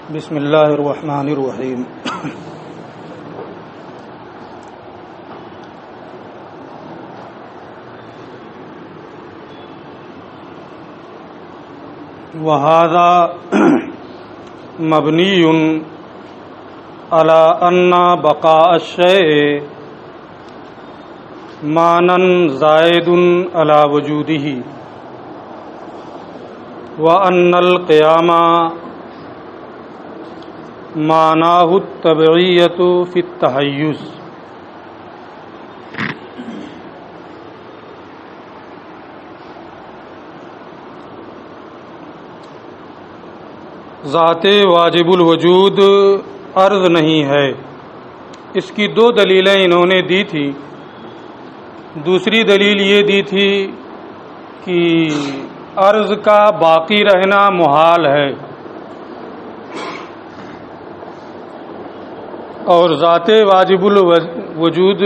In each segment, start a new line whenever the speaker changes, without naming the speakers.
بسم اللہ الرحمن الرحیم وہذا مبنی علی ان بقاء الشیء معنی زائد علی وجودہ وان القیام معناہ الطبعیۃ فی التحیز۔ ذات واجب الوجود عرض نہیں ہے، اس کی دو دلیلیں انہوں نے دی تھی۔ دوسری دلیل یہ دی تھی کہ عرض کا باقی رہنا محال ہے اور ذات واجب الوجود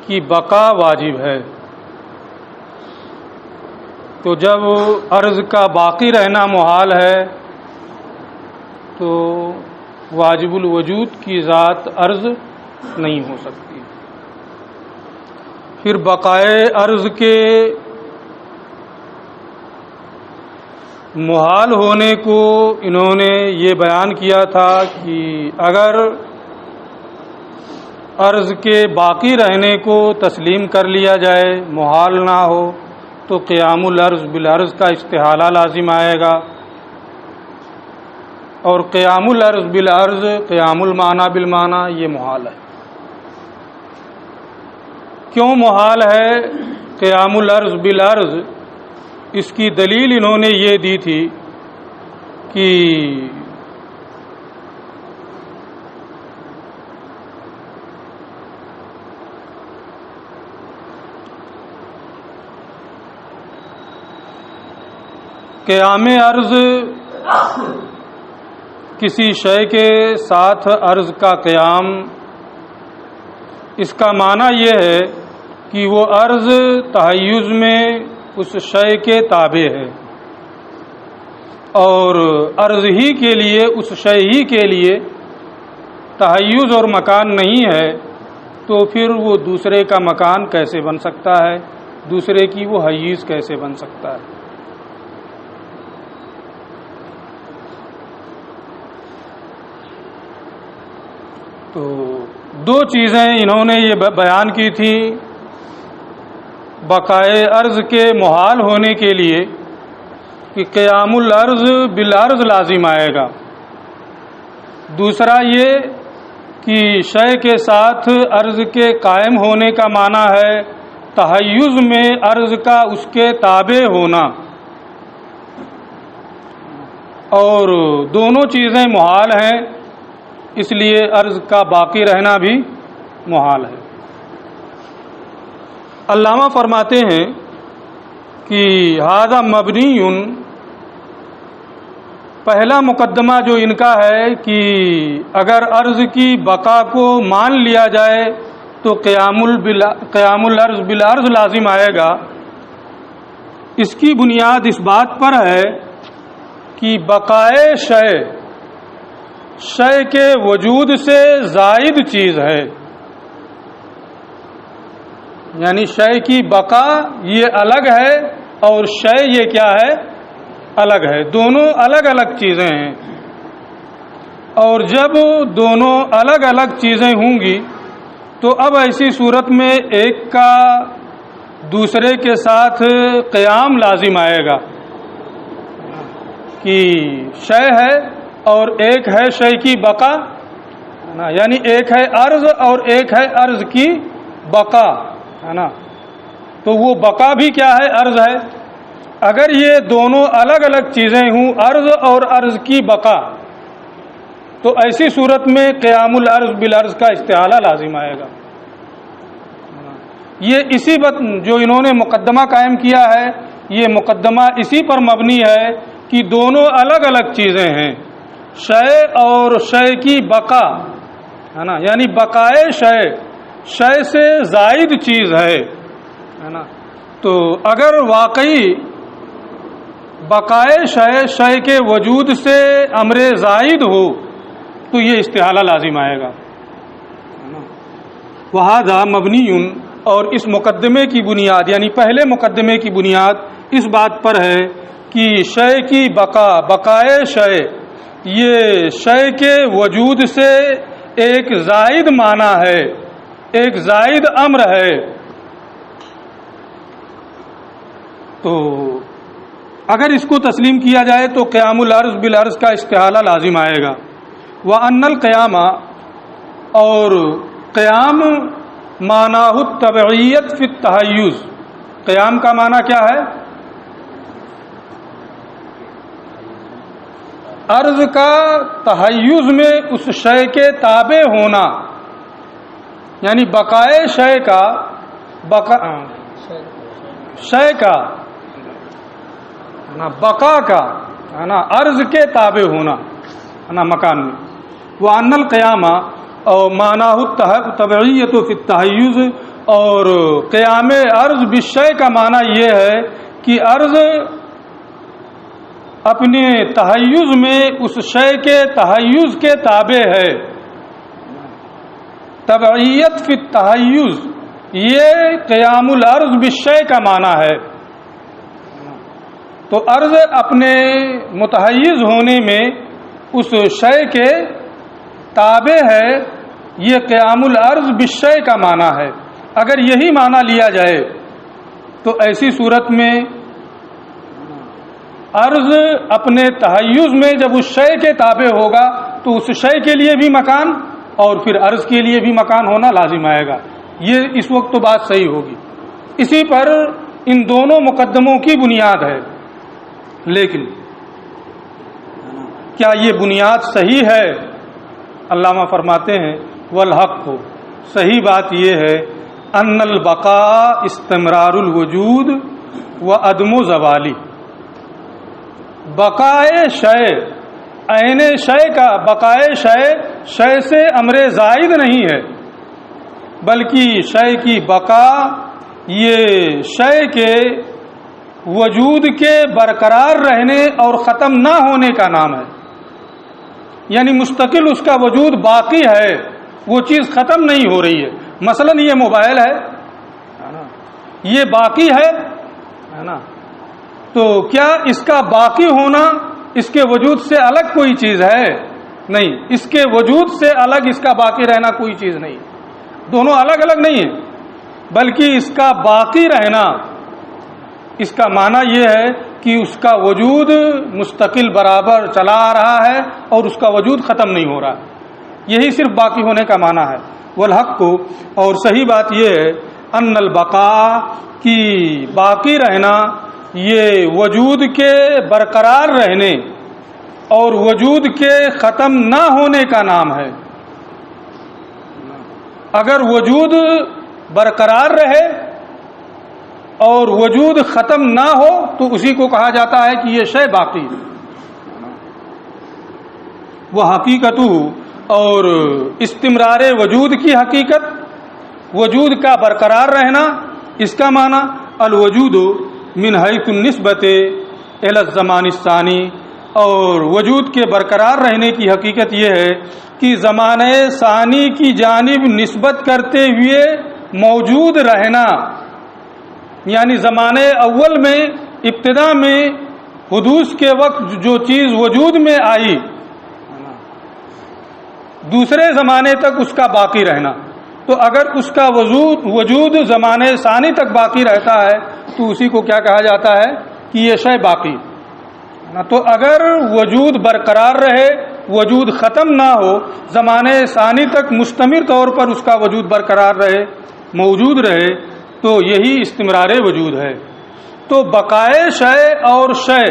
کی بقا واجب ہے، تو جب عرض کا باقی رہنا محال ہے تو واجب الوجود کی ذات عرض نہیں ہو سکتی۔ پھر بقائے عرض کے محال ہونے کو انہوں نے یہ بیان کیا تھا کہ اگر عرض کے باقی رہنے کو تسلیم کر لیا جائے، محال نہ ہو، تو قیام العرض بالعرض کا استحالہ لازم آئے گا، اور قیام العرض بالعرض قیام المعنی بالمعنی یہ محال ہے۔ کیوں محال ہے قیام العرض بالعرض؟ اس کی دلیل انہوں نے یہ دی تھی کہ قیام عرض کسی شے کے ساتھ عرض کا قیام، اس کا معنی یہ ہے کہ وہ عرض تحیز میں اس شے کے تابع ہے، اور عرض ہی کے لیے، اس شے ہی کے لیے تحیز اور مکان نہیں ہے، تو پھر وہ دوسرے کا مکان کیسے بن سکتا ہے، دوسرے کی وہ حیز کیسے بن سکتا ہے؟ تو دو چیزیں انہوں نے یہ بیان کی تھی بقائے عرض کے محال ہونے کے لیے کہ قیام العرض بالعرض لازم آئے گا، دوسرا یہ کہ شے کے ساتھ عرض کے قائم ہونے کا معنی ہے تحیز میں عرض کا اس کے تابع ہونا، اور دونوں چیزیں محال ہیں، اس لیے عرض کا باقی رہنا بھی محال ہے۔ علامہ فرماتے ہیں کہ ھذا مبنی، پہلا مقدمہ جو ان کا ہے کہ اگر عرض کی بقا کو مان لیا جائے تو قیام العرض بالعرض لازم آئے گا، اس کی بنیاد اس بات پر ہے کہ بقائے شے کے وجود سے زائد چیز ہے، یعنی شے کی بقا یہ الگ ہے اور شے یہ کیا ہے، الگ ہے، دونوں الگ الگ چیزیں ہیں، اور جب دونوں الگ الگ چیزیں ہوں گی تو اب ایسی صورت میں ایک کا دوسرے کے ساتھ قیام لازم آئے گا کہ شے ہے اور ایک ہے شے کی بقا، یعنی ایک ہے عرض اور ایک ہے عرض کی بقا، ہے نا، تو وہ بقا بھی کیا ہے، عرض ہے۔ اگر یہ دونوں الگ الگ چیزیں ہوں، عرض اور عرض کی بقا، تو ایسی صورت میں قیام العرض بالعرض کا استحالہ لازم آئے گا۔ یہ اسی جو انہوں نے مقدمہ قائم کیا ہے، یہ مقدمہ اسی پر مبنی ہے کہ دونوں الگ الگ چیزیں ہیں، شے اور شے کی بقا، ہے نا، یعنی بقائے شے سے زائد چیز ہے نا۔ تو اگر واقعی بقائے شے کے وجود سے امر زائد ہو تو یہ استحالہ لازم آئے گا. وہذا مبنی، اور اس مقدمے کی بنیاد یعنی پہلے مقدمے کی بنیاد اس بات پر ہے کہ شے کی بقائے شے یہ شے کے وجود سے ایک زائد معنی ہے، ایک زائد امر ہے. تو اگر اس کو تسلیم کیا جائے تو قیام العرض بالعرض کا استحالہ لازم آئے گا. وَأَنَّ الْقِيَامَ، اور قیام معناہ التبعیت فی التحیز، قیام کا معنی کیا ہے؟ عرض کا تحیز میں اس شے کے تابع ہونا، یعنی بقائے شے کا شے کا بقا کا ہے نا عرض کے تابع ہونا ہے نا مکان میں. وَأَنَّ الْقِيَامَ، اور معناہ التبعیت فی التحیز، اور قیام عرض بالشے کا معنی یہ ہے کہ عرض اپنے تحیز میں اس شے کے تحیز کے تابع ہے. تبعیت فی التحیز یہ قیام العرض بالشے کا معنی ہے. تو عرض اپنے متحیز ہونے میں اس شے کے تابع ہے، یہ قیام العرض بالشے کا معنی ہے. اگر یہی معنی لیا جائے تو ایسی صورت میں عرض اپنے تحیز میں جب اس شے کے تابع ہوگا تو اس شے کے لیے بھی مکان اور پھر عرض کے لیے بھی مکان ہونا لازم آئے گا. یہ اس وقت تو بات صحیح ہوگی. اسی پر ان دونوں مقدموں کی بنیاد ہے. لیکن کیا یہ بنیاد صحیح ہے؟ علامہ فرماتے ہیں والحق، صحیح بات یہ ہے ان البقاء استمرار الوجود و عدم زوالی. بقائے شے، عین شے کا بقائے شے سے امر زائد نہیں ہے، بلکہ شے کی بقا یہ شے کے وجود کے برقرار رہنے اور ختم نہ ہونے کا نام ہے. یعنی مستقل اس کا وجود باقی ہے، وہ چیز ختم نہیں ہو رہی ہے. مثلا یہ موبائل ہے یہ باقی ہے نا، تو کیا اس کا باقی ہونا اس کے وجود سے الگ کوئی چیز ہے؟ نہیں، اس کے وجود سے الگ اس کا باقی رہنا کوئی چیز نہیں. دونوں الگ الگ نہیں ہیں، بلکہ اس کا باقی رہنا، اس کا معنی یہ ہے کہ اس کا وجود مستقل برابر چلا آ رہا ہے اور اس کا وجود ختم نہیں ہو رہا. یہی صرف باقی ہونے کا معنی ہے. والحق کو، اور صحیح بات یہ ہے ان البقاء کی باقی رہنا یہ وجود کے برقرار رہنے اور وجود کے ختم نہ ہونے کا نام ہے. اگر وجود برقرار رہے اور وجود ختم نہ ہو تو اسی کو کہا جاتا ہے کہ یہ شے باقی. وہ حقیقت، اور استمرار وجود کی حقیقت، وجود کا برقرار رہنا، اس کا معنی الوجود من حیث النسبت الی الزمان الثانی، اور وجود کے برقرار رہنے کی حقیقت یہ ہے کہ زمانہ ثانی کی جانب نسبت کرتے ہوئے موجود رہنا. یعنی زمانے اول میں ابتدا میں حدوث کے وقت جو چیز وجود میں آئی دوسرے زمانے تک اس کا باقی رہنا. تو اگر اس کا وجود زمانے ثانی تک باقی رہتا ہے تو اسی کو کیا کہا جاتا ہے کہ یہ شے باقی. تو اگر وجود برقرار رہے، وجود ختم نہ ہو، زمانے ثانی تک مستمر طور پر اس کا وجود برقرار رہے، موجود رہے، تو یہی استمرار وجود ہے. تو بقائے شے اور شے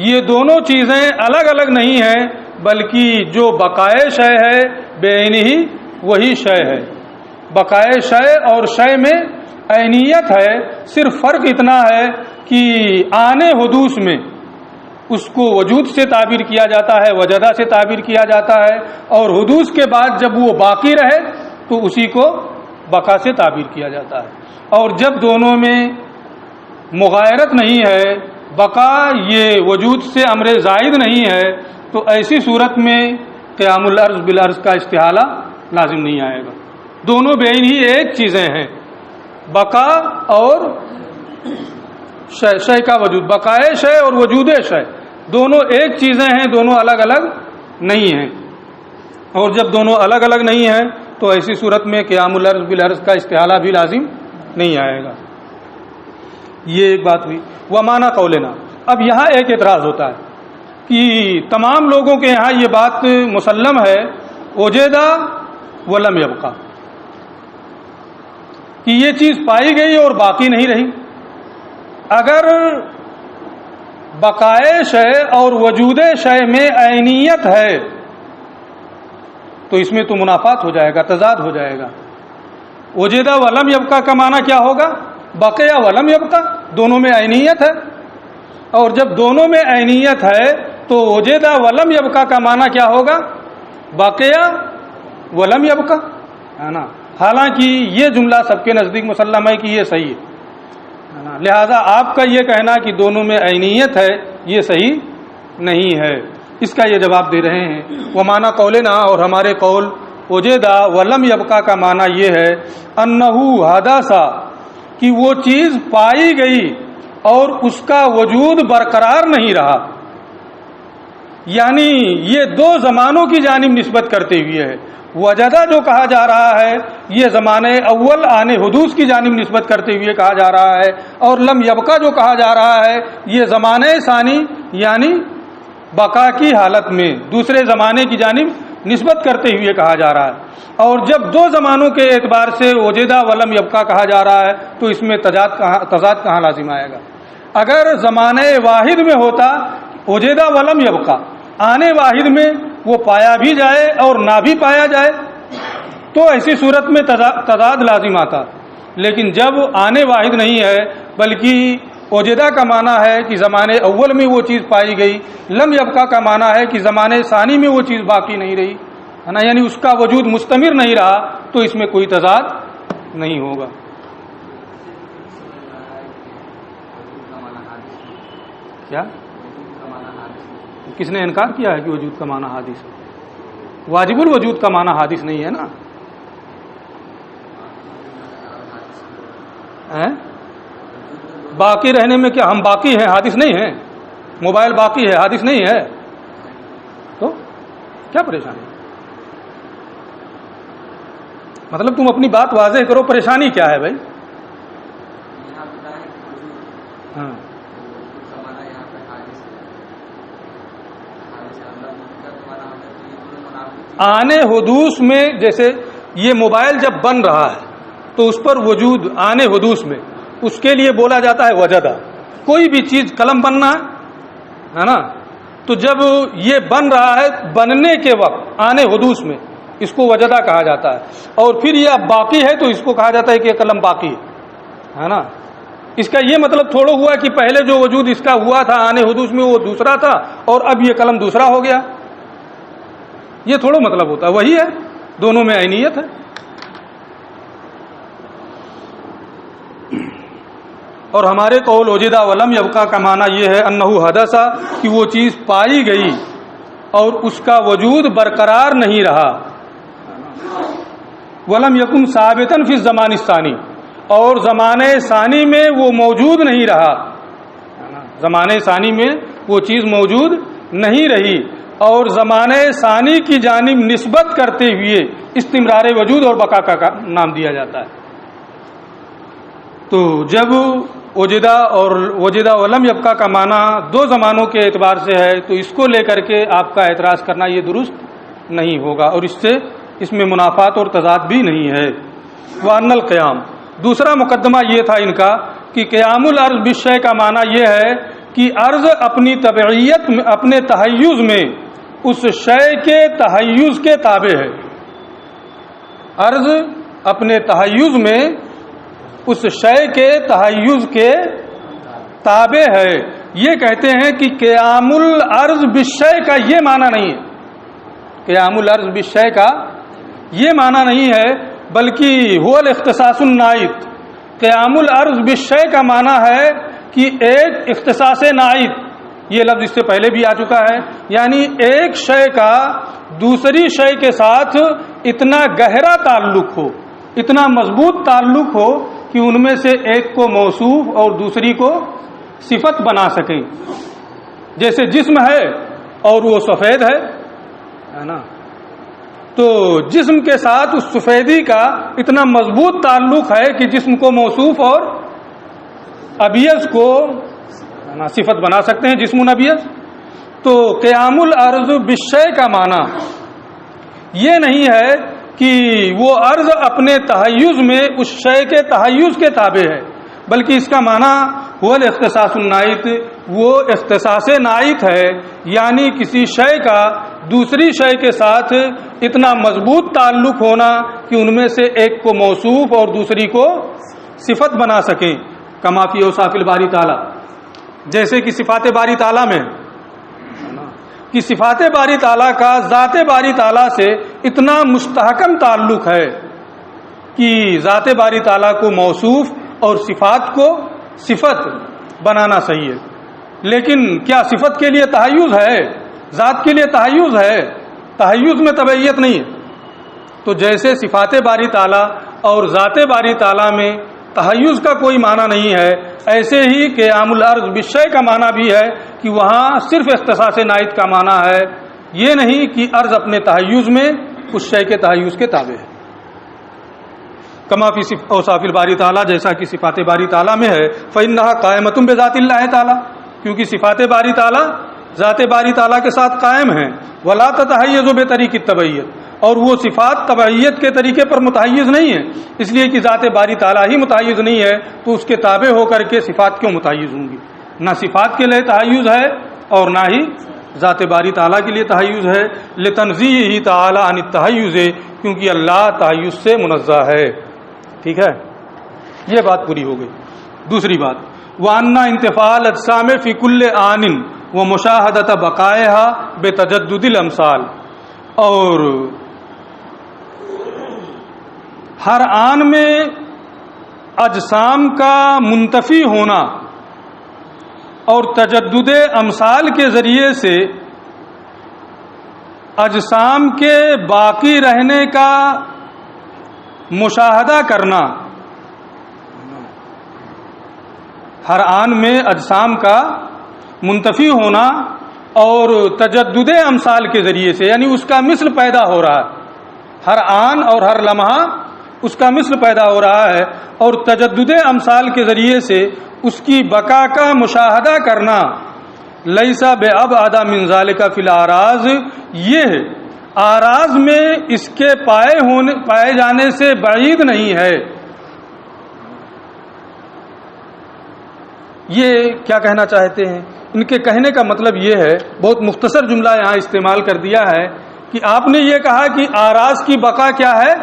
یہ دونوں چیزیں الگ الگ نہیں ہیں، بلکہ جو بقائے شے ہے بعینہ ہی وہی شے ہے. بقائے شے اور شے میں عینیت ہے، صرف فرق اتنا ہے کہ آنے حدوث میں اس کو وجود سے تعبیر کیا جاتا ہے، وجدہ سے تعبیر کیا جاتا ہے، اور حدوث کے بعد جب وہ باقی رہے تو اسی کو بقا سے تعبیر کیا جاتا ہے. اور جب دونوں میں مغایرت نہیں ہے، بقا یہ وجود سے امر زائد نہیں ہے، تو ایسی صورت میں قیام الارض بالارض کا استحالہ لازم نہیں آئے گا۔ دونوں بین ہی ایک چیزیں ہیں، بقا اور شے کا وجود، بقائے شے اور وجود شے دونوں ایک چیزیں ہیں، دونوں الگ الگ نہیں ہیں۔ اور جب دونوں الگ الگ نہیں ہیں تو ایسی صورت میں قیام الارض بالارض کا استحالہ بھی لازم نہیں آئے گا۔ یہ ایک بات ہوئی۔ ومعنی قولنا، اب یہاں ایک اعتراض ہوتا ہے کہ تمام لوگوں کے یہاں یہ بات مسلم ہے، وجدہ ولم یبقى، کہ یہ چیز پائی گئی اور باقی نہیں رہی۔ اگر بقائے شے اور وجود شے میں عینیت ہے تو اس میں تو منافات ہو جائے گا، تضاد ہو جائے گا۔ وجدہ ولم یبقى کا معنی کیا ہوگا؟ بقیہ ولم یبقى، دونوں میں عینیت ہے، اور جب دونوں میں عینیت ہے تو وجدہ ولم یبقى کا معنی کیا ہوگا؟ بقیہ ولم یبقى، ہے نا؟ حالانکہ یہ جملہ سب کے نزدیک مسلم ہے کہ یہ صحیح ہے نا، لہذا آپ کا یہ کہنا کہ دونوں میں عینیت ہے یہ صحیح نہیں ہے۔ اس کا یہ جواب دے رہے ہیں، ومعنی قولنا، اور ہمارے قول وجدہ ولم یبقى کا معنی یہ ہے انہ حدث، کہ وہ چیز پائی گئی اور اس کا وجود برقرار نہیں رہا، یعنی یہ دو زمانوں کی جانب نسبت کرتے ہوئے ہے۔ وجدہ جو کہا جا رہا ہے یہ زمانے اول آنے حدوث کی جانب نسبت کرتے ہوئے کہا جا رہا ہے، اور لم یبقى جو کہا جا رہا ہے یہ زمانے ثانی یعنی بقا کی حالت میں دوسرے زمانے کی جانب نسبت کرتے ہوئے کہا جا رہا ہے۔ اور جب دو زمانوں کے اعتبار سے وجدہ ولم یبقى کہا جا رہا ہے تو اس میں تضاد کہاں لازم آئے گا؟ اگر زمانے واحد میں ہوتا وجدہ ولم یبقى، آنے واحد میں وہ پایا بھی جائے اور نہ بھی پایا جائے تو ایسی صورت میں تضاد لازم آتا، لیکن جب آنے واحد نہیں ہے بلکہ وجدہ کا معنی ہے کہ زمانے اول میں وہ چیز پائی گئی، لم یبقى کا معنی ہے کہ زمانے ثانی میں وہ چیز باقی نہیں رہی، ہے نا، یعنی اس کا وجود مستمر نہیں رہا، تو اس میں کوئی تضاد نہیں ہوگا۔ کیا کس نے انکار کیا ہے کہ وجود کا معنی حادث ہے؟ واجب الوجود کا معنی حادث نہیں ہے نا، باقی رہنے میں کیا ہم باقی ہیں حادث نہیں ہیں؟ موبائل باقی ہے حادث نہیں ہے، تو کیا پریشانی؟ مطلب تم اپنی بات واضح کرو، پریشانی کیا ہے بھائی؟ ہاں آنے حدوث میں، جیسے یہ موبائل جب بن رہا ہے تو اس پر وجود آنے حدوث میں اس کے لیے بولا جاتا ہے وجدہ۔ کوئی بھی چیز قلم بننا ہے نا، تو جب یہ بن رہا ہے بننے کے وقت آنے حدوث میں اس کو وجدہ کہا جاتا ہے، اور پھر یہ اب باقی ہے تو اس کو کہا جاتا ہے کہ یہ قلم باقی ہے نا۔ اس کا یہ مطلب تھوڑا ہوا کہ پہلے جو وجود اس کا ہوا تھا آنے حدوث میں وہ دوسرا تھا اور اب یہ قلم دوسرا ہو گیا، یہ تھوڑا مطلب ہوتا ہے، وہی ہے، دونوں میں عینیت ہے۔ اور ہمارے قول وجدہ ولم یبقى کا معنی یہ ہے انہ حدث، کہ وہ چیز پائی گئی اور اس کا وجود برقرار نہیں رہا، ولم یکن ثابتا فی الزمان الثانی، اور زمانے ثانی میں وہ موجود نہیں رہا، زمانے ثانی میں وہ چیز موجود نہیں رہی، اور زمانے ثانی کی جانب نسبت کرتے ہوئے استمرار وجود اور بقا کا نام دیا جاتا ہے۔ تو جب وجدہ اور وجدہ ولم یبقى کا معنی دو زمانوں کے اعتبار سے ہے تو اس کو لے کر کے آپ کا اعتراض کرنا یہ درست نہیں ہوگا، اور اس میں منافات اور تضاد بھی نہیں ہے۔ وَأَنَّ الْقِيَامَ، دوسرا مقدمہ یہ تھا ان کا کہ قیام الارض بالشیء کا معنی یہ ہے کہ ارض اپنی طبعیت میں، اپنے تحیز میں اس شے کے تحیز کے تابع ہے، ارض اپنے تحیز میں اس شے کے تحیز کے تابع ہے۔ یہ کہتے ہیں کہ قیام الارض بالشیء کا یہ معنی نہیں ہے، قیام الارض بالشیء کا یہ معنی نہیں ہے، بلکہ هو الاختصاص النائط، قیام الارض بالشیء کا معنی ہے کہ ایک اختصاص نائب، یہ لفظ اس سے پہلے بھی آ چکا ہے، یعنی ایک شے کا دوسری شے کے ساتھ اتنا گہرا تعلق ہو، اتنا مضبوط تعلق ہو کہ ان میں سے ایک کو موصوف اور دوسری کو صفت بنا سکیں. جیسے جسم ہے اور وہ سفید ہے نا، تو جسم کے ساتھ اس سفیدی کا اتنا مضبوط تعلق ہے کہ جسم کو موصوف اور ابیض کو صفت بنا سکتے ہیں، جسم ابیض. تو قیام الارض بالشیء کا معنی یہ نہیں ہے کہ وہ عرض اپنے تحیز میں اس شے کے تحیز کے تابع ہے، بلکہ اس کا معنی وہ الاختصاص النائت، وہ اختصاص نائت ہے، یعنی کسی شے کا دوسری شے کے ساتھ اتنا مضبوط تعلق ہونا کہ ان میں سے ایک کو موصوف اور دوسری کو صفت بنا سکیں. کما فی اوصاف الباری تعالی، جیسے کہ صفات باری تعالی میں کہ صفات باری تعالیٰ کا ذات باری تعالیٰ سے اتنا مستحکم تعلق ہے کہ ذات باری تعالیٰ کو موصوف اور صفات کو صفت بنانا صحیح ہے. لیکن کیا صفت کے لیے تحیز ہے؟ ذات کے لیے تحیز ہے؟ تحیز میں تبعیت نہیں ہے. تو جیسے صفات باری تعالیٰ اور ذات باری تعالیٰ میں تحیز کا کوئی معنی نہیں ہے، ایسے ہی قیام الارض بالشیء کا معنی بھی ہے کہ وہاں صرف اختصاص نائت کا معنی ہے، یہ نہیں کہ ارض اپنے تحیز میں اس شے کے تحیز کے تابع ہے. کما فی اوصاف الباری تعالیٰ، جیسا کہ صفات باری تعالیٰ میں ہے، فإنها قائمة بذات اللہ تعالیٰ، کیونکہ صفات باری تعالیٰ ذات باری تعالیٰ کے ساتھ قائم ہیں. ولا تتحیز بطریق التبعیت، اور وہ صفات تبعیت کے طریقے پر متحیز نہیں ہے، اس لیے کہ ذات باری تعالیٰ ہی متحیز نہیں ہے تو اس کے تابع ہو کر کے صفات کیوں متحیز ہوں گی؟ نہ صفات کے لیے تحیز ہے اور نہ ہی ذات باری تعالیٰ کے لیے تحیز ہے. لتنزیہہ تعالی عن التحیز، کیونکہ اللہ تحیز سے منزہ ہے. ٹھیک ہے، یہ بات پوری ہو گئی. دوسری بات، وَأَنَّ انتفاع الاجسام فی کل آن ومشاہدۃ بقائها بتجدد الامثال، اور ہر آن میں اجسام کا منتفی ہونا اور تجدد امثال کے ذریعے سے اجسام کے باقی رہنے کا مشاہدہ کرنا. ہر آن میں اجسام کا منتفی ہونا اور تجدد امثال کے ذریعے سے، یعنی اس کا مثل پیدا ہو رہا ہے، ہر آن اور ہر لمحہ اس کا مثل پیدا ہو رہا ہے، اور تجدد امثال کے ذریعے سے اس کی بقا کا مشاہدہ کرنا. لیس بأبعد من ذلک فی الاعراض، یہ اعراض میں اس کے پائے جانے سے بعید نہیں ہے. یہ کیا کہنا چاہتے ہیں؟ ان کے کہنے کا مطلب یہ ہے، بہت مختصر جملہ یہاں استعمال کر دیا ہے کہ آپ نے یہ کہا کہ اعراض کی بقا کیا ہے؟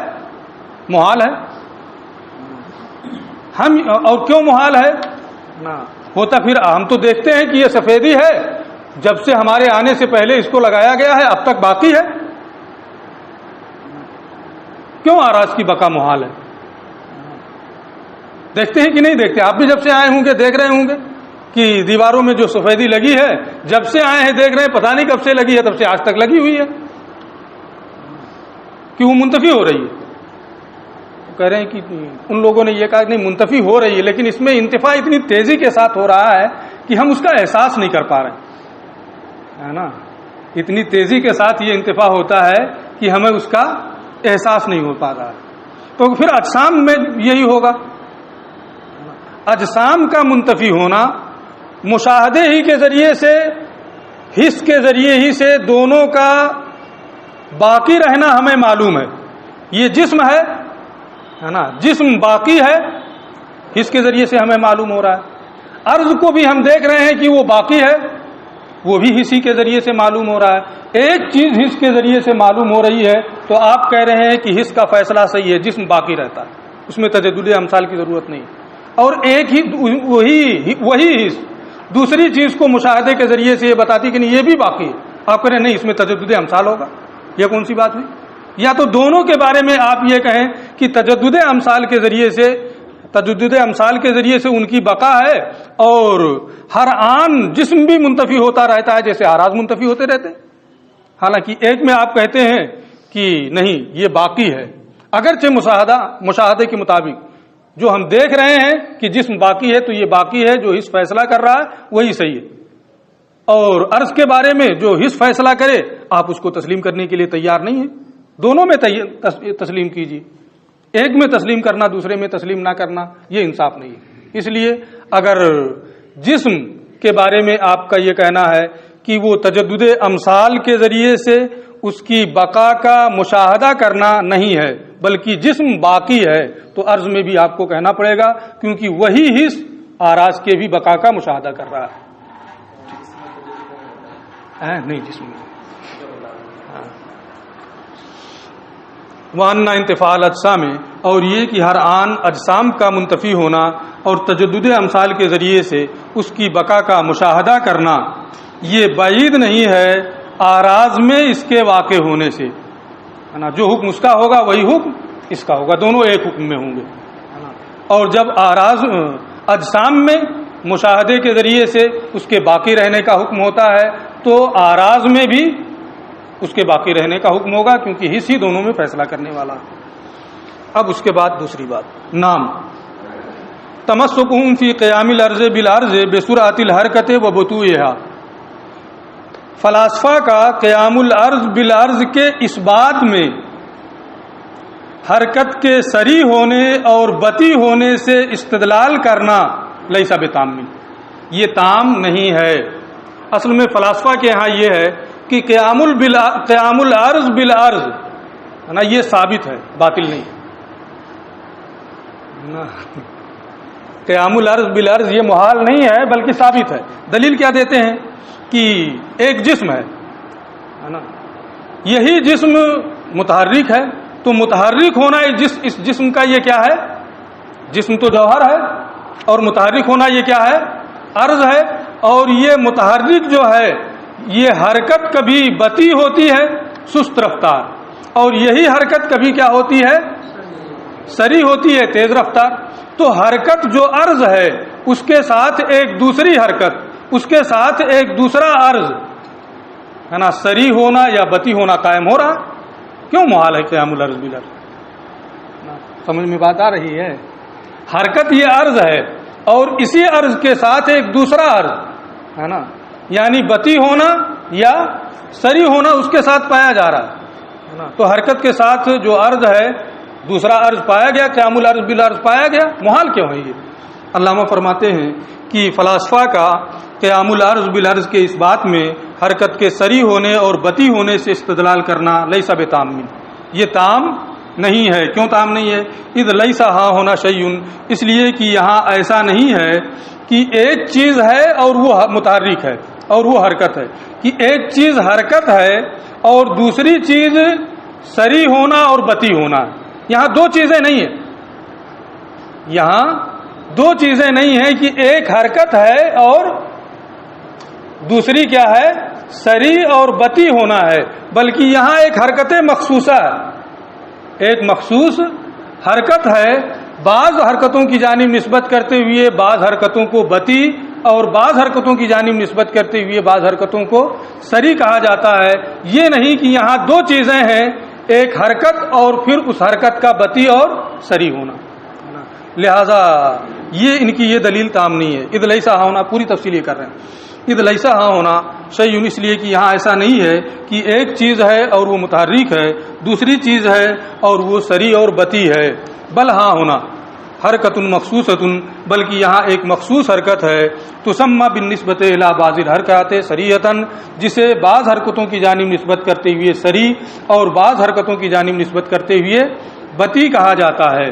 محال ہے. ہم اور کیوں محال ہے؟ ہوتا پھر ہم تو دیکھتے ہیں کہ یہ سفیدی ہے، جب سے ہمارے آنے سے پہلے اس کو لگایا گیا ہے اب تک باقی ہے. کیوں اعراض کی بقا محال ہے؟ دیکھتے ہیں کہ نہیں دیکھتے؟ آپ بھی جب سے آئے ہوں گے دیکھ رہے ہوں گے کہ دیواروں میں جو سفیدی لگی ہے، جب سے آئے ہیں دیکھ رہے ہیں، پتہ نہیں کب سے لگی ہے، تب سے آج تک لگی ہوئی ہے کہ وہ منتفی ہو رہی ہے. کہہ رہے ہیں کہ ان لوگوں نے یہ کہا کہ نہیں منتفی ہو رہی ہے، لیکن اس میں انتفاع اتنی تیزی کے ساتھ ہو رہا ہے کہ ہم اس کا احساس نہیں کر پا رہے ہے نا. اتنی تیزی کے ساتھ یہ انتفاع ہوتا ہے کہ ہمیں اس کا احساس نہیں ہو پا رہا. تو پھر اجسام میں یہی ہوگا، اجسام کا منتفی ہونا مشاہدے ہی کے ذریعے سے، حس کے ذریعے ہی سے دونوں کا باقی رہنا ہمیں معلوم ہے. یہ جسم ہے نا، جسم باقی ہے، حس کے ذریعے سے ہمیں معلوم ہو رہا ہے. عرض کو بھی ہم دیکھ رہے ہیں کہ وہ باقی ہے، وہ بھی حسی کے ذریعے سے معلوم ہو رہا ہے. ایک چیز حس کے ذریعے سے معلوم ہو رہی ہے تو آپ کہہ رہے ہیں کہ حس کا فیصلہ صحیح ہے، جسم باقی رہتا ہے، اس میں تجدد امثال کی ضرورت نہیں. اور ایک ہی وہی حس دوسری چیز کو مشاہدے کے ذریعے سے یہ بتاتی کہ نہیں یہ بھی باقی ہے، آپ کہہ رہے ہیں نہیں اس میں تجدد امثال ہوگا. یہ کون سی بات ہوئی؟ یا تو دونوں کے بارے میں آپ یہ کہیں کہ تجدد امثال کے ذریعے سے تجدد امثال کے ذریعے سے ان کی بقا ہے، اور ہر آن جسم بھی منتفی ہوتا رہتا ہے جیسے اعراض منتفی ہوتے رہتے ہیں۔ حالانکہ ایک میں آپ کہتے ہیں کہ نہیں یہ باقی ہے، اگرچہ مشاہدے کے مطابق جو ہم دیکھ رہے ہیں کہ جسم باقی ہے تو یہ باقی ہے، جو حص فیصلہ کر رہا ہے وہی صحیح ہے، اور عرض کے بارے میں جو حص فیصلہ کرے آپ اس کو تسلیم کرنے کے لیے تیار نہیں ہیں۔ دونوں میں تسلیم کیجیے، ایک میں تسلیم کرنا دوسرے میں تسلیم نہ کرنا یہ انصاف نہیں ہے۔ اس لیے اگر جسم کے بارے میں آپ کا یہ کہنا ہے کہ وہ تجدد امثال کے ذریعے سے اس کی بقا کا مشاہدہ کرنا نہیں ہے بلکہ جسم باقی ہے، تو عرض میں بھی آپ کو کہنا پڑے گا کیونکہ وہی حص آراز کے بھی بقا کا مشاہدہ کر رہا ہے۔ نہیں جسم وَأَنَّ انتفاع الْأَجْسَامِ، اور یہ کہ ہر آن اجسام کا منتفی ہونا اور تجدد امثال کے ذریعے سے اس کی بقا کا مشاہدہ کرنا یہ بعید نہیں ہے آراز میں اس کے واقع ہونے سے، ہے نا۔ جو حکم اس کا ہوگا وہی حکم اس کا ہوگا، دونوں ایک حکم میں ہوں گے، ہے نا۔ اور جب آراز اجسام میں مشاہدے کے ذریعے سے اس کے باقی رہنے کا حکم ہوتا ہے تو آراز میں بھی اس کے باقی رہنے کا حکم ہوگا، کیونکہ حص ہی دونوں میں فیصلہ کرنے والا ہے۔ اب اس کے بعد دوسری بات، نام تمسکہم فی قیام الارض بالارض بسرعۃ الحرکۃ وبطوئها، فلاسفہ کا قیام الارض بالارض کے اس بات میں حرکت کے سری ہونے اور بطی ہونے سے استدلال کرنا لیس بتام، یہ تام نہیں ہے۔ اصل میں فلاسفہ کے ہاں یہ ہے کہ قیام الارض بالارض، ہے نا، یہ ثابت ہے، باطل نہیں۔ قیام الارض بالارض یہ محال نہیں ہے بلکہ ثابت ہے۔ دلیل کیا دیتے ہیں کہ ایک جسم ہے نا، یہی جسم متحرک ہے، تو متحرک ہونا اس جسم کا یہ کیا ہے؟ جسم تو جوہر ہے، اور متحرک ہونا یہ کیا ہے؟ عرض ہے۔ اور یہ متحرک جو ہے یہ حرکت کبھی بطی ہوتی ہے سست رفتار، اور یہی حرکت کبھی کیا ہوتی ہے؟ سری ہوتی ہے تیز رفتار۔ تو حرکت جو عرض ہے اس کے ساتھ ایک دوسری حرکت، اس کے ساتھ ایک دوسرا عرض، ہے نا، سری ہونا یا بطی ہونا قائم ہو رہا، کیوں محال ہے قیام الارض بالارض؟ سمجھ میں بات آ رہی ہے؟ حرکت یہ عرض ہے اور اسی عرض کے ساتھ ایک دوسرا عرض، ہے نا، یعنی بطی ہونا یا سری ہونا اس کے ساتھ پایا جا رہا ہے نا۔ تو حرکت کے ساتھ جو عرض ہے دوسرا عرض پایا گیا، قیام الارض بالارض پایا گیا، محال کیوں ہے یہ؟ علامہ فرماتے ہیں کہ فلاسفہ کا قیام الارض بالارض کے اس بات میں حرکت کے سری ہونے اور بطی ہونے سے استدلال کرنا لیس بتام، یہ تام نہیں ہے۔ کیوں تام نہیں ہے؟ اذ لیس ہاں ہونا شیء، اس لیے کہ یہاں ایسا نہیں ہے کہ ایک چیز ہے اور وہ متحرک ہے اور وہ حرکت ہے، کہ ایک چیز حرکت ہے اور دوسری چیز سری ہونا اور بطی ہونا ہے۔ یہاں دو چیزیں نہیں ہیں، یہاں دو چیزیں نہیں ہیں کہ ایک حرکت ہے اور دوسری کیا ہے؟ سری اور بطی ہونا ہے، بلکہ یہاں ایک حرکت مخصوصہ ہے، ایک مخصوص حرکت ہے۔ بعض حرکتوں کی جانب نسبت کرتے ہوئے بعض حرکتوں کو بطی اور بعض حرکتوں کی جانب نسبت کرتے ہوئے بعض حرکتوں کو سری کہا جاتا ہے۔ یہ نہیں کہ یہاں دو چیزیں ہیں، ایک حرکت اور پھر اس حرکت کا بطی اور سری ہونا، لہذا یہ ان کی یہ دلیل تام نہیں ہے۔ اذ لیس ہاں ہونا پوری تفصیل یہ کر رہے ہیں، اذ لیس ہاں ہونا شیء، اس لیے کہ یہاں ایسا نہیں ہے کہ ایک چیز ہے اور وہ متحرک ہے، دوسری چیز ہے اور وہ سری اور بطی ہے، بل ہاں ہونا حرکت مخصوصۃ، بلکہ یہاں ایک مخصوص حرکت ہے، تسمى بالنسبۃ الی بعض الحرکات سریۃ، جسے بعض حرکتوں کی جانب نسبت کرتے ہوئے سری اور بعض حرکتوں کی جانب نسبت کرتے ہوئے بطی کہا جاتا ہے۔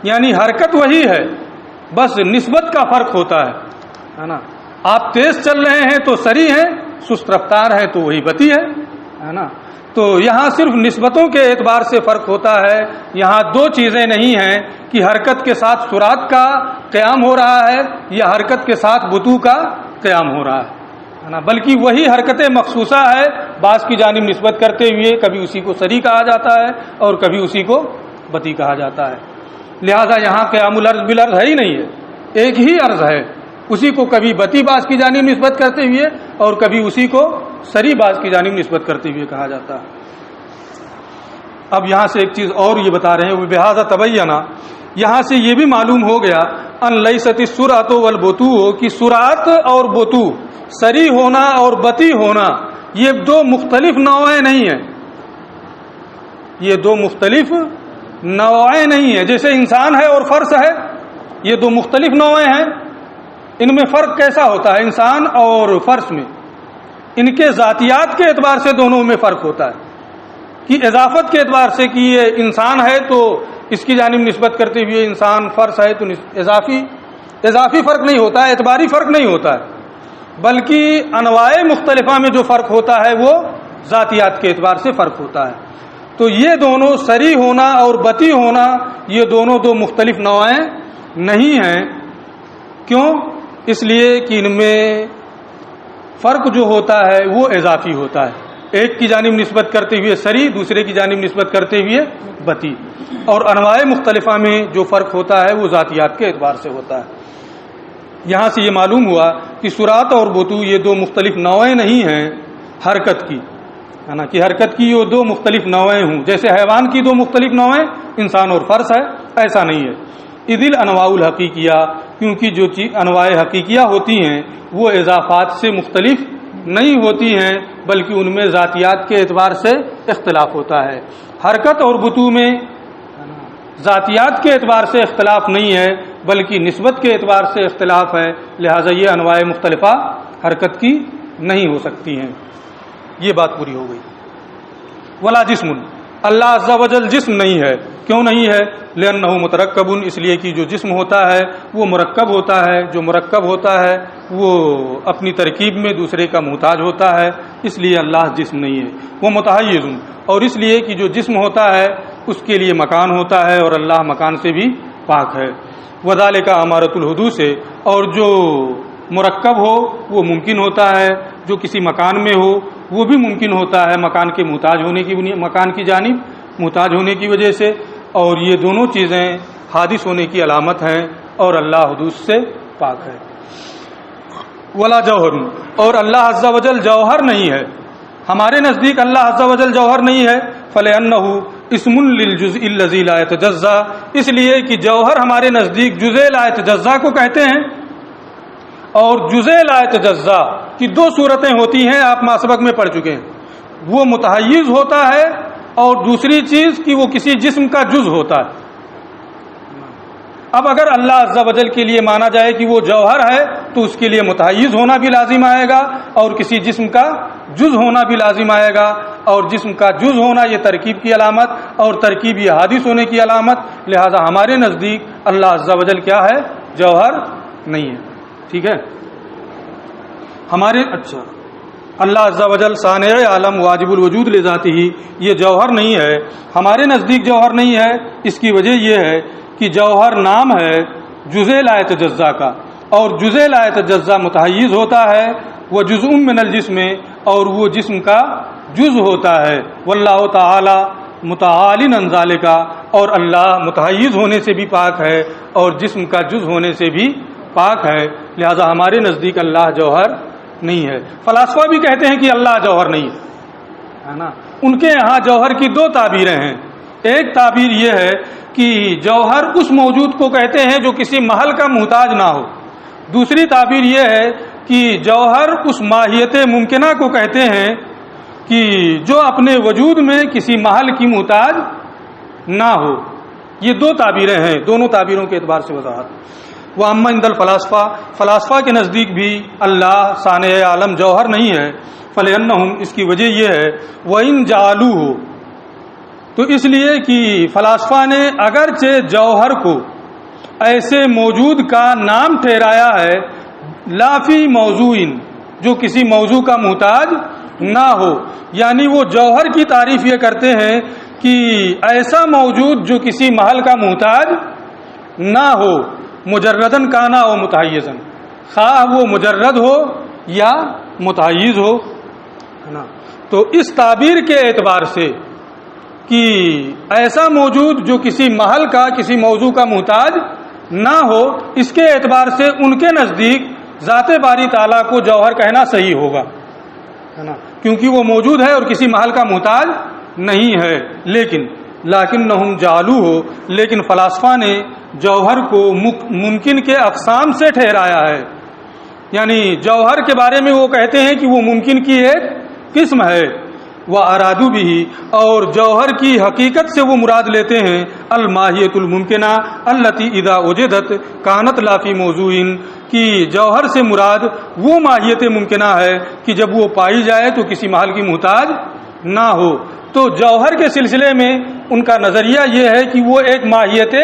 یعنی حرکت وہی ہے، بس نسبت کا فرق ہوتا ہے نا۔ آپ تیز چل رہے ہیں تو سری ہیں، سست رفتار ہے تو وہی بطی ہے نا۔ تو یہاں صرف نسبتوں کے اعتبار سے فرق ہوتا ہے، یہاں دو چیزیں نہیں ہیں کہ حرکت کے ساتھ سرعت کا قیام ہو رہا ہے یا حرکت کے ساتھ بطو کا قیام ہو رہا ہے نا، بلکہ وہی حرکت مخصوصہ ہے، بعض کی جانب نسبت کرتے ہوئے کبھی اسی کو سری کہا جاتا ہے اور کبھی اسی کو بطی کہا جاتا ہے۔ لہذا یہاں قیام الارض بالارض ہے ہی نہیں ہے، ایک ہی عرض ہے، اسی کو کبھی بتی باز کی جانب نسبت کرتے ہوئے اور کبھی اسی کو سری باز کی جانب نسبت کرتے ہوئے کہا جاتا ہے۔ اب یہاں سے ایک چیز اور یہ بتا رہے ہیں، بہذا تبینہ، یہاں سے یہ بھی معلوم ہو گیا ان لیست السرعۃ والبطوء، کہ سرعت اور بطوء، سری ہونا اور بتی ہونا، یہ دو مختلف نوعیں نہیں ہیں، یہ دو مختلف نوعیں نہیں ہیں۔ جیسے انسان ہے اور فرس ہے، یہ دو مختلف نوعیں ہیں، ان میں فرق کیسا ہوتا ہے؟ انسان اور فرس میں ان کے ذاتیات کے اعتبار سے دونوں میں فرق ہوتا ہے، کہ اضافت کے اعتبار سے کہ یہ انسان ہے تو اس کی جانب نسبت کرتے ہوئے انسان، فرس ہے تو اضافی فرق نہیں ہوتا ہے، اعتباری فرق نہیں ہوتا ہے، بلکہ انواع مختلفہ میں جو فرق ہوتا ہے وہ ذاتیات کے اعتبار سے فرق ہوتا ہے۔ تو یہ دونوں سری ہونا اور بتی ہونا، یہ دونوں دو مختلف نوعیں نہیں ہیں۔ کیوں؟ اس لیے کہ ان میں فرق جو ہوتا ہے وہ اضافی ہوتا ہے، ایک کی جانب نسبت کرتے ہوئے سری، دوسرے کی جانب نسبت کرتے ہوئے بتی، اور انواع مختلفہ میں جو فرق ہوتا ہے وہ ذاتیات کے اعتبار سے ہوتا ہے۔ یہاں سے یہ معلوم ہوا کہ سرعت اور بطوء یہ دو مختلف نوعیں نہیں ہیں حرکت کی، ہے نا، کہ حرکت کی یہ دو مختلف نوعیں ہوں، جیسے حیوان کی دو مختلف نوعیں انسان اور فرس ہے، ایسا نہیں ہے۔ اذ الانواع الحقیقیہ، کیونکہ جو انواع حقیقیہ ہوتی ہیں وہ اضافات سے مختلف نہیں ہوتی ہیں، بلکہ ان میں ذاتیات کے اعتبار سے اختلاف ہوتا ہے۔ حرکت اور بطوء میں ذاتیات کے اعتبار سے اختلاف نہیں ہے بلکہ نسبت کے اعتبار سے اختلاف ہے، لہذا یہ انواع مختلفہ حرکت کی نہیں ہو سکتی ہیں۔ یہ بات پوری ہو گئی۔ ولا جسم، اللہ عز و جل جسم نہیں ہے۔ کیوں نہیں ہے؟ لأنہ مترکب، اس لیے کہ جو جسم ہوتا ہے وہ مرکب ہوتا ہے، جو مرکب ہوتا ہے وہ اپنی ترکیب میں دوسرے کا محتاج ہوتا ہے، اس لیے اللہ جسم نہیں ہے۔ وہ متحیز، اور اس لیے کہ جو جسم ہوتا ہے اس کے لیے مکان ہوتا ہے اور اللہ مکان سے بھی پاک ہے۔ وذالک امارۃ الحدوث سے، اور جو مرکب ہو وہ ممکن ہوتا ہے، جو کسی مکان میں ہو وہ بھی ممکن ہوتا ہے مکان کے محتاج ہونے کی، مکان کی جانب محتاج ہونے کی وجہ سے، اور یہ دونوں چیزیں حادث ہونے کی علامت ہیں اور اللہ حدوث سے پاک ہے۔ ولا جوہر، اور اللہ عز و جل جوہر نہیں ہے۔ ہمارے نزدیک اللہ عز و جل جوہر نہیں ہے، فلأنہ اسم للجزء الذی لا یتجزا، اس لیے کہ جوہر ہمارے نزدیک جزء لا یتجزا کو کہتے ہیں، اور جزء لا یتجزا کی دو صورتیں ہوتی ہیں، آپ ماسبق میں پڑھ چکے ہیں، وہ متحیز ہوتا ہے اور دوسری چیز کہ وہ کسی جسم کا جز ہوتا ہے۔ اب اگر اللہ عز و جل کے لیے مانا جائے کہ وہ جوہر ہے تو اس کے لیے متحیز ہونا بھی لازم آئے گا اور کسی جسم کا جز ہونا بھی لازم آئے گا، اور جسم کا جز ہونا یہ ترکیب کی علامت اور ترکیب یہ حادث ہونے کی علامت، لہذا ہمارے نزدیک اللہ عز و جل کیا ہے؟ جوہر نہیں ہے۔ ٹھیک ہے، ہمارے اللہ عز و جل صانع عالم واجب الوجود لذاتہ، یہ جوہر نہیں ہے، ہمارے نزدیک جوہر نہیں ہے۔ اس کی وجہ یہ ہے کہ جوہر نام ہے جزء لا یتجزا کا، اور جزء لا یتجزا متحیز ہوتا ہے، وہ جزء من الجسم، اور وہ جسم کا جز ہوتا ہے۔ واللہ تعالی متعال عن ذلک، اور اللہ متحیز ہونے سے بھی پاک ہے اور جسم کا جز ہونے سے بھی پاک ہے، لہذا ہمارے نزدیک اللہ جوہر نہیں ہے۔ فلاسفہ بھی کہتے ہیں کہ اللہ جوہر نہیں ہے نا، ان کے یہاں جوہر کی دو تعبیریں ہیں۔ ایک تعبیر یہ ہے کہ جوہر اس موجود کو کہتے ہیں جو کسی محل کا محتاج نہ ہو، دوسری تعبیر یہ ہے کہ جوہر اس ماہیت ممکنہ کو کہتے ہیں کہ جو اپنے وجود میں کسی محل کی محتاج نہ ہو۔ یہ دو تعبیریں ہیں، دونوں تعبیروں کے اعتبار سے وضاحت۔ وہ اما عند الفلاسفہ، فلاسفہ کے نزدیک بھی اللہ صانع عالم جوہر نہیں ہے، فلأنہم، اس کی وجہ یہ ہے وَإِن جَعَلُوهُ، تو اس لیے کہ فلاسفہ نے اگرچہ جوہر کو ایسے موجود کا نام ٹھہرایا ہے، لا فی موضوع، جو کسی موضوع کا محتاج نہ ہو، یعنی وہ جوہر کی تعریف یہ کرتے ہیں کہ ایسا موجود جو کسی محل کا محتاج نہ ہو، مجردن کانا و متحیزن، خواہ وہ مجرد ہو یا متحیز ہو نا۔ تو اس تعبیر کے اعتبار سے کہ ایسا موجود جو کسی محل کا کسی موضوع کا محتاج نہ ہو، اس کے اعتبار سے ان کے نزدیک ذات باری تعالیٰ کو جوہر کہنا صحیح ہوگا، ہے نا، کیونکہ وہ موجود ہے اور کسی محل کا محتاج نہیں ہے۔ لیکن جعلوہ ہو، لیکن فلاسفہ نے جوہر کو ممکن کے اقسام سے ٹھہرایا ہے، یعنی جوہر کے بارے میں وہ کہتے ہیں کہ وہ ممکن کی ایک قسم ہے۔ وہ ارادو بھی، اور جوہر کی حقیقت سے وہ مراد لیتے ہیں الماہیت الممکنہ التی اذا وجدت کانت لا فی موضوع، کہ جوہر سے مراد وہ ماہیت ممکنہ ہے کہ جب وہ پائی جائے تو کسی محل کی محتاج نہ ہو۔ تو جوہر کے سلسلے میں ان کا نظریہ یہ ہے کہ وہ ایک ماہیت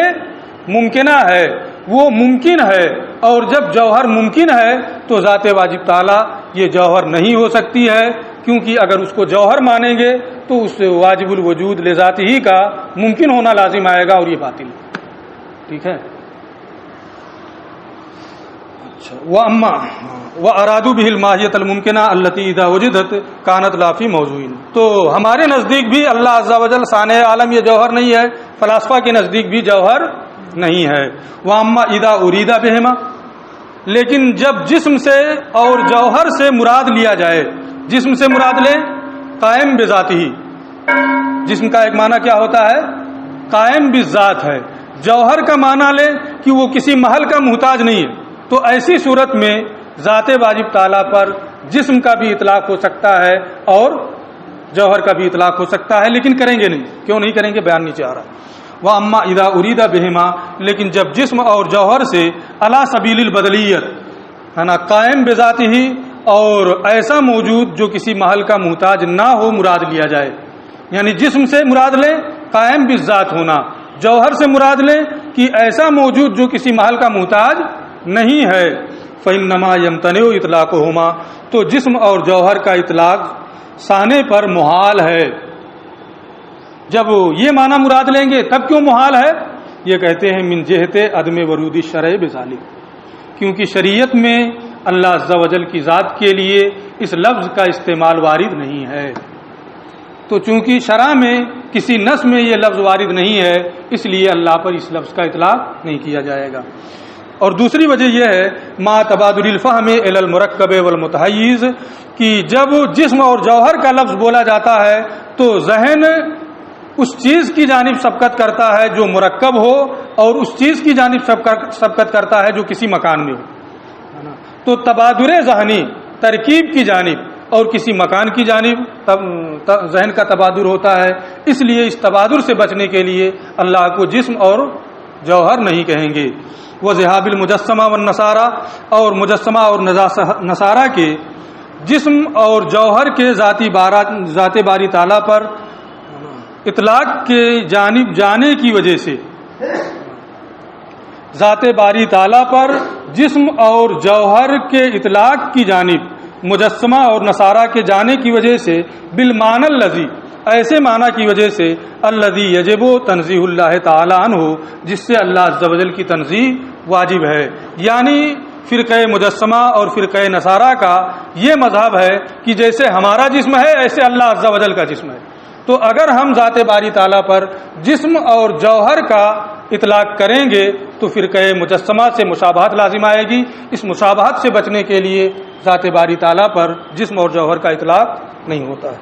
ممکنہ ہے، وہ ممکن ہے، اور جب جوہر ممکن ہے تو ذات واجب تعالیٰ یہ جوہر نہیں ہو سکتی ہے، کیونکہ اگر اس کو جوہر مانیں گے تو اس واجب الوجود لذات ہی کا ممکن ہونا لازم آئے گا، اور یہ باطل ہے۔ ٹھیک ہے، اچھا، وَأَرَادُوا بِهِ الْمَاهِيَةَ الْمُمْكِنَةَ الَّتِي إِذَا وُجِدَتْ كَانَتْ لَا فِي مَوْضُوعٍ۔ تو ہمارے نزدیک بھی اللہ عز و جل صانع عالم یہ جوہر نہیں ہے، فلاسفہ کے نزدیک بھی جوہر نہیں ہے۔ وَأَمَّا إِذَا أُرِيدَ بِهِمَا، لیکن جب جسم سے اور جوہر سے مراد لیا جائے، جسم سے مراد لیں قائم بذات ہی، جسم کا ایک معنی کیا ہوتا ہے؟ قائم بذات ہے۔ جوہر کا معنی لیں کہ وہ کسی محل کا محتاج نہیں ہے، تو ایسی صورت میں ذات واجب تعالیٰ پر جسم کا بھی اطلاق ہو سکتا ہے اور جوہر کا بھی اطلاق ہو سکتا ہے، لیکن کریں گے نہیں۔ کیوں نہیں کریں گے؟ بیان نیچے آ رہا ہے۔ وَأَمَّا إِذَا أُرِيدَ بِهِمَا، لیکن جب جسم اور جوہر سے علی سبیل البدلیت، ہے نا، قائم بذات ہی اور ایسا موجود جو کسی محل کا محتاج نہ ہو مراد لیا جائے، یعنی جسم سے مراد لیں قائم بذات ہونا، جوہر سے مراد لیں کہ ایسا موجود جو کسی محل کا محتاج نہیں ہے، فَإِنَّمَا يَمْتَنِعُ إِطْلَاقُهُمَا، تو جسم اور جوہر کا اطلاق سانے پر محال ہے۔ جب یہ معنی مراد لیں گے تب کیوں محال ہے؟ یہ کہتے ہیں من جہت عدم ورود الشرع بذالک، کیونکہ شریعت میں اللہ عز و جل کی ذات کے لیے اس لفظ کا استعمال وارد نہیں ہے، تو چونکہ شرع میں کسی نص میں یہ لفظ وارد نہیں ہے، اس لیے اللہ پر اس لفظ کا اطلاق نہیں کیا جائے گا۔ اور دوسری وجہ یہ ہے ما تبادل الفہم الی المرکب والمتحیز، کہ جب جسم اور جوہر کا لفظ بولا جاتا ہے تو ذہن اس چیز کی جانب سبقت کرتا ہے جو مرکب ہو، اور اس چیز کی جانب سبقت کرتا ہے جو کسی مکان میں ہو، تو تبادر ذہنی ترکیب کی جانب اور کسی مکان کی جانب ذہن کا تبادر ہوتا ہے، اس لیے اس تبادر سے بچنے کے لیے اللہ کو جسم اور جوہر نہیں کہیں گے۔ وہ ذہاب المجسمہ والنصارہ، اور مجسمہ اور نصارہ کے جسم اور جوہر کے ذات باری تعالیٰ پر اطلاق کے جانب جانے کی وجہ سے، ذات باری تعالیٰ پر جسم اور جوہر کے اطلاق کی جانب مجسمہ اور نصارہ کے جانے کی وجہ سے بالمعنی الذی، ایسے معنی کی وجہ سے الذی یجب تنزیہ اللہ تعالی عنہ، جس سے اللہ عز و جل کی تنزیہ واجب ہے۔ یعنی فرقہ مجسمہ اور فرقہ نصارہ کا یہ مذہب ہے کہ جیسے ہمارا جسم ہے ایسے اللہ عز و جل کا جسم ہے، تو اگر ہم ذات باری تعالیٰ پر جسم اور جوہر کا اطلاق کریں گے تو فرقہ مجسمہ سے مشابہت لازم آئے گی۔ اس مشابہت سے بچنے کے لیے ذات باری تعالیٰ پر جسم اور جوہر کا اطلاق نہیں ہوتا ہے۔